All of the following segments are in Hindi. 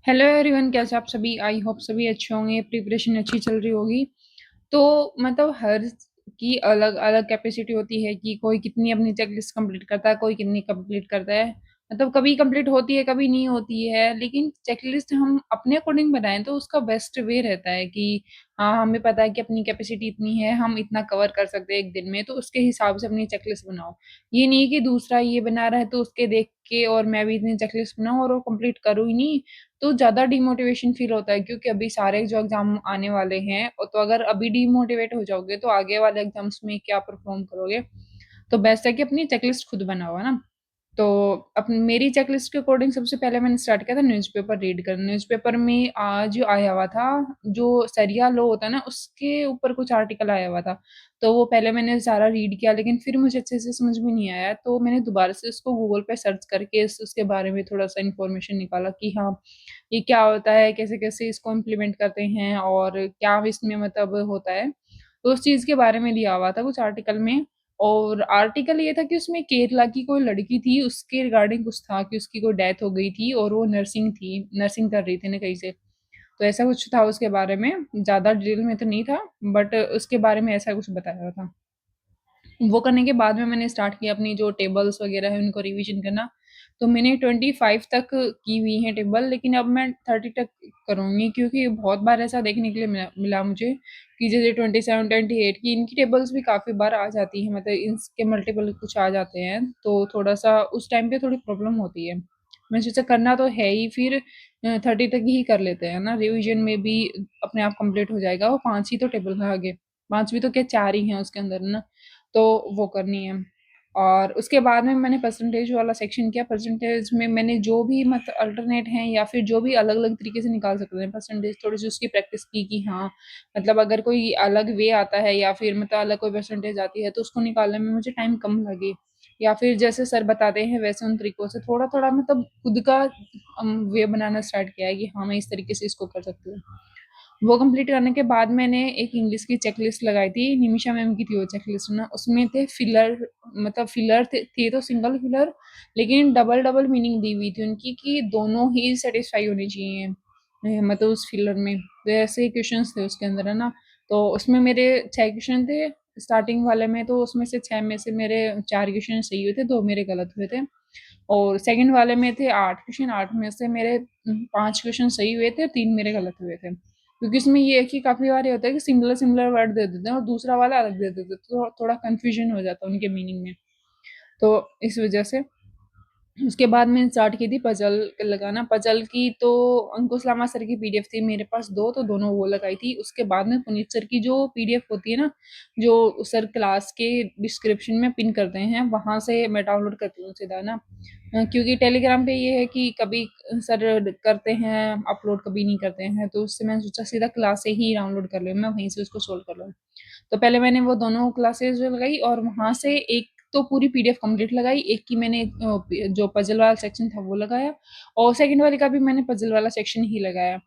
हेलो एवरीवन, कैसे आप सभी। आई होप सभी अच्छे होंगे, प्रिपरेशन अच्छी चल रही होगी। तो मतलब हर की अलग अलग कैपेसिटी होती है कि कोई कितनी अपनी चेकलिस्ट कंप्लीट करता है, कोई कितनी कंप्लीट करता है। मतलब कभी कंप्लीट होती है, कभी नहीं होती है, लेकिन चेकलिस्ट हम अपने अकॉर्डिंग बनाएं तो उसका बेस्ट वे रहता है कि हाँ, हमें पता है कि अपनी कैपेसिटी इतनी है, हम इतना कवर कर सकते हैं एक दिन में, तो उसके हिसाब से अपनी चेकलिस्ट बनाओ। ये नहीं कि दूसरा ये बना रहा है तो उसके देख के और मैं भी इतनी चेकलिस्ट बनाऊं और वो कंप्लीट करूँ ही नहीं, तो ज़्यादा डिमोटिवेशन फ़ील होता है। क्योंकि अभी सारे जो एग्ज़ाम आने वाले हैं, और तो अगर अभी डिमोटिवेट हो जाओगे तो आगे वाले एग्ज़ाम्स में क्या परफ़ॉर्म करोगे? तो बेस्ट है कि अपनी चेकलिस्ट खुद बनाओ, है ना? तो मेरी चेकलिस्ट के अकॉर्डिंग सबसे पहले मैंने स्टार्ट किया था न्यूज़पेपर रीड करना। न्यूज़पेपर में आज आया हुआ था, जो शरिया लॉ होता है ना, उसके ऊपर कुछ आर्टिकल आया हुआ था। तो वो पहले मैंने सारा रीड किया, लेकिन फिर मुझे अच्छे से समझ में नहीं आया, तो मैंने दोबारा से उसको गूगल पे सर्च करके उसके बारे में थोड़ा-सा इन्फॉर्मेशन निकाला कि हाँ, ये क्या होता है, कैसे-कैसे इसको इम्प्लीमेंट करते हैं और क्या इसमें मतलब होता है। तो उस चीज़ के बारे में दिया हुआ था कुछ आर्टिकल में। और आर्टिकल ये था कि उसमें केरला की कोई लड़की थी, उसके रिगार्डिंग कुछ था कि उसकी कोई डेथ हो गई थी और वो नर्सिंग थी, नर्सिंग कर रही थी ना कहीं से। तो ऐसा कुछ था उसके बारे में, ज़्यादा डिटेल में तो नहीं था, बट उसके बारे में ऐसा कुछ बताया हुआ था। वो करने के बाद में मैंने स्टार्ट किया अपनी जो टेबल्स वगैरह है उनको रिवीजन करना। तो मैंने 25 तक की हुई हैं टेबल, लेकिन अब मैं 30 तक करूँगी, क्योंकि बहुत बार ऐसा देखने के लिए मिला मिला मुझे कि जैसे 27, 28 की इनकी टेबल्स भी काफ़ी बार आ जाती हैं, मतलब इसके मल्टीपल कुछ आ जाते हैं, तो थोड़ा-सा उस टाइम पे थोड़ी प्रॉब्लम होती है। मैंने सोचा करना तो है ही, फिर 30 तक ही कर लेते हैं ना, रिवीजन में भी अपने आप कंप्लीट हो जाएगा। वो 5 ही तो टेबल है आगे, 5 भी तो क्या 4 ही हैं उसके अंदर ना। तो वो करनी है। और उसके बाद में मैंने परसेंटेज वाला सेक्शन किया। परसेंटेज में मैंने जो भी मतलब अल्टरनेट हैं या फिर जो भी अलग-अलग तरीके से निकाल सकते हैं परसेंटेज, थोड़ी-सी उसकी प्रैक्टिस की कि हाँ, मतलब अगर कोई अलग वे आता है या फिर मतलब अलग कोई परसेंटेज आती है तो उसको निकालने में मुझे टाइम कम लगे, या फिर जैसे सर बताते हैं वैसे उन तरीकों से थोड़ा-थोड़ा मतलब खुद का वे बनाना स्टार्ट किया है कि हाँ, मैं इस तरीके से इसको कर सकती हूँ। वो कंप्लीट करने के बाद मैंने एक इंग्लिश की चेकलिस्ट लगाई थी, निमिषा मैम की थी वो चेकलिस्ट ना, उसमें थे फिलर, मतलब फिलर थे तो सिंगल फिलर, लेकिन डबल-डबल मीनिंग दी हुई थी उनकी कि दोनों ही सैटिस्फाई होने चाहिए मतलब उस फिलर में। तो ऐसे क्वेश्चंस थे उसके अंदर, है ना? तो उसमें मेरे 6 क्वेश्चन थे स्टार्टिंग वाले में, तो उसमें से 6 में से मेरे 4 क्वेश्चन सही हुए थे, 2 मेरे गलत हुए थे। और सेकंड वाले में थे 8 क्वेश्चन, 8 में से मेरे 5 क्वेश्चन सही हुए थे, 3 मेरे गलत हुए थे। क्योंकि इसमें ये है कि काफ़ी बार ये होता है कि सिमिलर-सिमिलर वर्ड दे देते हैं और दूसरा वाला अलग दे देते हैं, तो थोड़ा कन्फ्यूज़न हो जाता है उनके मीनिंग में। तो इस वज़ह से उसके बाद मैंने स्टार्ट की थी पज़ल लगाना। पज़ल की तो अंकुश लामा सर की पीडीएफ थी मेरे पास 2, तो दोनों वो लगाई थी। उसके बाद में पुनीत सर की जो पीडीएफ होती है ना, जो सर क्लास के डिस्क्रिप्शन में पिन करते हैं, वहाँ से मैं डाउनलोड करती हूँ सीधा ना। क्योंकि टेलीग्राम पे ये है कि कभी सर करते हैं अपलोड, कभी नहीं करते हैं, तो उससे मैंने सोचा सीधा क्लास से ही डाउनलोड कर लूँ, मैं वहीं से उसको सोल्व कर लूँ। तो पहले मैंने वो दोनों क्लासेस जो लगाई और वहाँ से एक तो पूरी पीडीएफ कंप्लीट लगाई, एक की मैंने जो पज़ल वाला सेक्शन था वो लगाया, और सेकंड वाले का भी मैंने पज़ल वाला सेक्शन ही लगाया।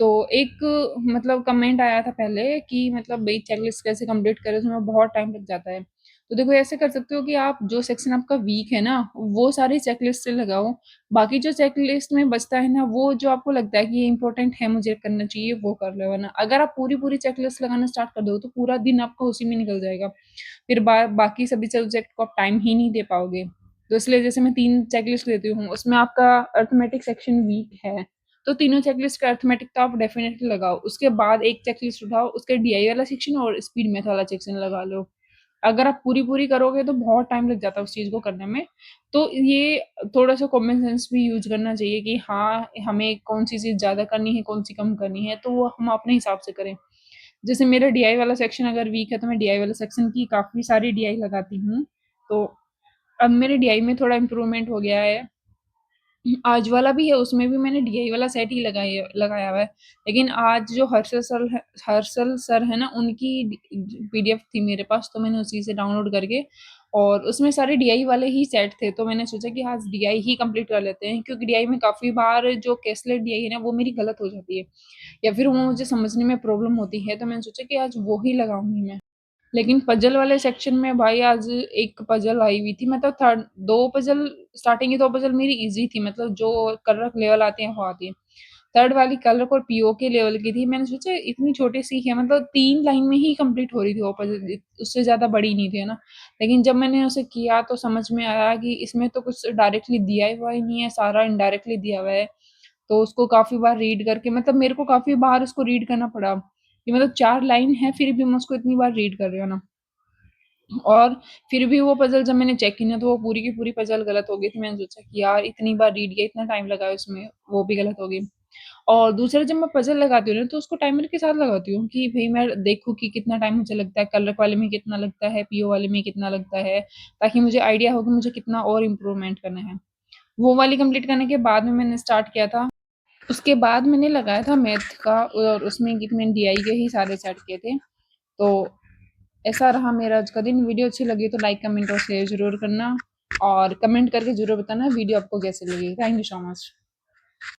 तो एक मतलब कमेंट आया था पहले कि मतलब भई चेकलिस्ट कैसे कंप्लीट करें, उसमें बहुत टाइम लग जाता है। तो देखो ऐसे कर सकते हो कि आप जो सेक्शन आपका वीक है ना, वो सारे चेकलिस्ट से लगाओ। बाकी जो चेकलिस्ट में बचता है ना, वो जो आपको लगता है कि ये इम्पोर्टेंट है, मुझे करना चाहिए, वो कर लो, वरना अगर आप पूरी-पूरी चेकलिस्ट लगाना स्टार्ट कर दो, तो पूरा दिन आपका उसी में निकल जाएगा। फिर बाकी सभी सब्जेक्ट को आप टाइम ही नहीं दे पाओगे। तो इसलिए जैसे मैं 3 चेकलिस्ट लेती हूँ, उसमें आपका अरिथमेटिक सेक्शन वीक है, तो तीनों चेकलिस्ट का अरिथमेटिक तो आप डेफ़िनिटली लगाओ। उसके बाद एक चेकलिस्ट उठाओ, उसके डीआई वाला सेक्शन और स्पीड मेथ वाला सेक्शन लगा लो। अगर आप पूरी-पूरी करोगे तो बहुत टाइम लग जाता है उस चीज़ को करने में। तो ये थोड़ा-सा कॉमन सेंस भी यूज़ करना चाहिए कि हाँ, हमें कौन-सी चीज़ ज़्यादा करनी है, कौन-सी कम करनी है, तो वो हम अपने हिसाब से करें। जैसे मेरा डीआई वाला सेक्शन अगर वीक है, तो मैं डीआई वाले सेक्शन की काफ़ी सारी डीआई लगाती हूँ। तो अब मेरे डीआई में थोड़ा इम्प्रूवमेंट हो गया है। आज वाला भी है, उसमें भी मैंने डीआई वाला सेट ही लगाया हुआ है। लेकिन आज जो हर्षल सर है ना, उनकी पीडीएफ थी मेरे पास, तो मैंने उसी से डाउनलोड करके, और उसमें सारे डीआई वाले ही सेट थे, तो मैंने सोचा कि आज डीआई ही कंप्लीट कर लेते हैं, क्योंकि डीआई में काफ़ी बार जो कैसलेट डीआई है ना, वो मेरी गलत हो जाती है या फिर वो मुझे समझने में प्रॉब्लम होती है, तो मैंने सोचा कि आज वो ही लगाऊँगी मैं। लेकिन पज़ल वाले सेक्शन में भाई आज एक पज़ल आई हुई थी, मतलब थर्ड 2 पज़ल, स्टार्टिंग की 2 पज़ल मेरी ईज़ी थी, मतलब जो कर्रक लेवल आती हैं वो आती हैं। थर्ड वाली कलर और पीओ के लेवल की थी। मैंने सोचा इतनी छोटी सी है, मतलब 3 लाइन में ही कंप्लीट हो रही थी वो पज़ल, उससे ज़्यादा बड़ी नहीं थी, है ना? लेकिन जब मैंने उसे किया तो समझ में आया कि इसमें तो कुछ डायरेक्टली दिया हुआ ही नहीं है, सारा इनडायरेक्टली दिया हुआ है। तो उसको काफ़ी बार रीड करके, मतलब मेरे को काफ़ी बार उसको रीड करना पड़ा, कि मतलब 4 लाइन है फिर भी मैं उसको इतनी बार रीड कर रही हूँ ना। और फिर भी वो पज़ल जब मैंने चेक की ना, तो वो पूरी की पूरी पज़ल गलत हो गई थी। मैंने सोचा कि यार इतनी बार रीड किया, इतना टाइम लगा उसमें, वो भी गलत हो गई। और दूसरा, जब मैं पज़ल लगाती हूँ ना, तो उसको टाइमर के साथ लगाती हूँ कि भई मैं देखूँ कि कितना टाइम मुझे लगता है, कलर वाले में कितना लगता है, पीओ वाले में कितना लगता है, ताकि मुझे आइडिया हो कि मुझे कितना और इम्प्रूवमेंट करना है। वो वाली कंप्लीट करने के बाद में मैंने स्टार्ट किया था, उसके बाद मैंने लगाया था मैथ का, और उसमें कि मैंने डीआई के ही सारे सेट किए थे। तो ऐसा रहा मेरा आज का दिन। वीडियो अच्छी लगी तो लाइक, कमेंट और शेयर ज़रूर करना, और कमेंट करके ज़रूर बताना वीडियो आपको कैसी लगी। Thank you so much.